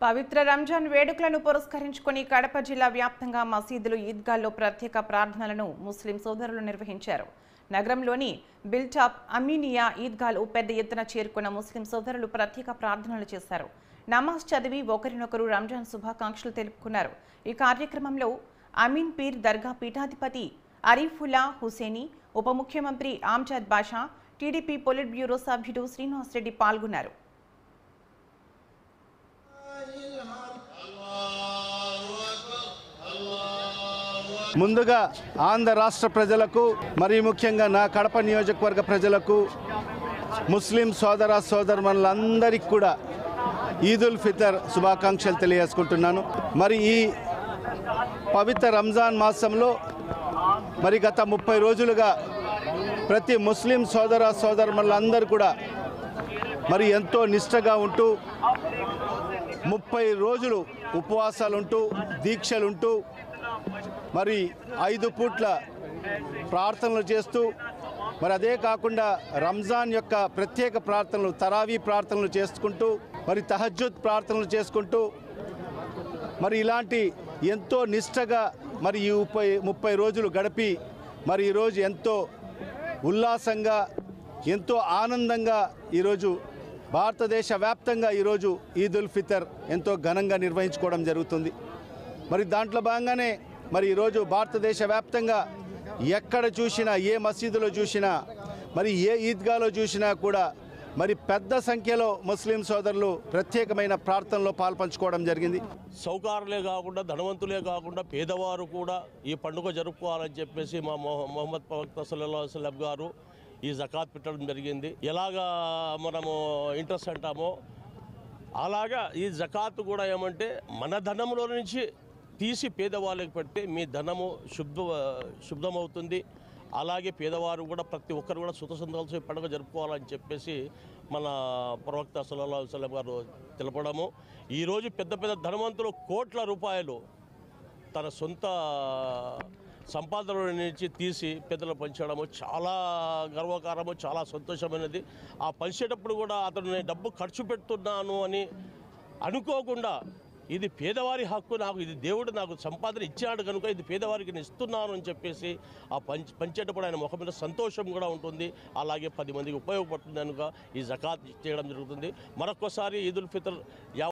పవిత్ర రంజాన్ వేడుకలను పురస్కరించుకొని కడప జిల్లా వ్యాప్తంగా మసీదులు, ఈద్గాల్లో ప్రత్యేక ప్రార్థనలను ముస్లిం సోదరులు నిర్వహించారు. నగరంలోని బిల్టాప్ అమీనియా ఈద్గాలు పెద్ద ఎత్తున చేరుకున్న ముస్లిం సోదరులు ప్రత్యేక ప్రార్థనలు చేశారు. నమాజ్ చదివి ఒకరినొకరు రంజాన్ శుభాకాంక్షలు తెలుపుకున్నారు. ఈ కార్యక్రమంలో అమీన్ పీర్ దర్గా పీఠాధిపతి అరీఫుల్లా హుసేని, ఉప ముఖ్యమంత్రి ఆమ్జద్ బాషా, టీడీపీ పొలిట్ బ్యూరో సభ్యుడు శ్రీనివాస్ రెడ్డి పాల్గొన్నారు. ముందుగా ఆంధ్ర రాష్ట్ర ప్రజలకు, మరీ ముఖ్యంగా నా కడప నియోజకవర్గ ప్రజలకు, ముస్లిం సోదర సోదరులందరికీ కూడా ఈదుల్ ఫితర్ శుభాకాంక్షలు తెలియజేసుకుంటున్నాను. మరి ఈ పవిత్ర రంజాన్ మాసంలో మరి గత 30 రోజులుగా ప్రతి ముస్లిం సోదర సోదరులందరూ కూడా మరి ఎంతో నిష్టగా ఉంటూ 30 రోజులు ఉపవాసాలుంటూ దీక్షలుంటూ మరి 5 పూట్ల ప్రార్థనలు చేస్తూ, మరి అదే కాకుండా రంజాన్ యొక్క ప్రత్యేక ప్రార్థనలు, తరావీ ప్రార్థనలు చేసుకుంటూ, మరి తహజ్జుద్ ప్రార్థనలు చేసుకుంటూ, మరి ఇలాంటి ఎంతో నిష్టగా మరి ఈ 30 రోజులు గడిపి మరి ఈరోజు ఎంతో ఉల్లాసంగా, ఎంతో ఆనందంగా ఈరోజు భారతదేశ వ్యాప్తంగా ఈరోజు ఈదుల్ ఫితర్ ఎంతో ఘనంగా నిర్వహించుకోవడం జరుగుతుంది. మరి దాంట్లో భాగంగానే మరి ఈరోజు భారతదేశ వ్యాప్తంగా ఎక్కడ చూసినా, ఏ మసీదులో చూసినా, మరి ఏ ఈద్గాలో చూసినా కూడా మరి పెద్ద సంఖ్యలో ముస్లిం సోదరులు ప్రత్యేకమైన ప్రార్థనలో పాల్పంచుకోవడం జరిగింది. సౌకారులే కాకుండా, ధనవంతులే కాకుండా పేదవారు కూడా ఈ పండుగ జరుపుకోవాలని చెప్పేసి మా మొహమ్మద్ ప్రవక్త సల్లల్లాహు అలైహి వసల్లం గారు ఈ జకాత్ పెట్టడం జరిగింది. ఎలాగా మనము ఇంట్రెస్ట్ అంటామో అలాగా ఈ జకాత్ కూడా ఏమంటే మన ధనంలో నుంచి తీసి పేదవాళ్ళకి పెడితే మీ ధనము శుద్ధమవుతుంది. అలాగే పేదవారు కూడా ప్రతి ఒక్కరు కూడా సుఖ సంతోషాలతో పండుగ జరుపుకోవాలని చెప్పేసి మన ప్రవక్త సల్లల్లాహు అలైహి వసల్లం గారు తెలపడము. ఈరోజు పెద్ద పెద్ద ధనవంతులు కోట్ల రూపాయలు తన సొంత సంపాదన నుంచి తీసి పెద్దలు పంచడము చాలా గర్వకారము, చాలా సంతోషమైనది. ఆ పంచేటప్పుడు కూడా అతను నేను డబ్బు ఖర్చు పెడుతున్నాను అని అనుకోకుండా, ఇది పేదవారి హక్కు, నాకు ఇది దేవుడు నాకు సంపాదన ఇచ్చాడు కనుక ఇది పేదవారికి నేను ఇస్తున్నాను అని చెప్పేసి ఆ పంచేటప్పుడు ఆయన ముఖం మీద సంతోషం కూడా ఉంటుంది. అలాగే 10 మందికి ఉపయోగపడుతుంది కనుక ఈ జకాత్ చేయడం జరుగుతుంది. మరొక్కసారి ఈదుల్ ఫితర్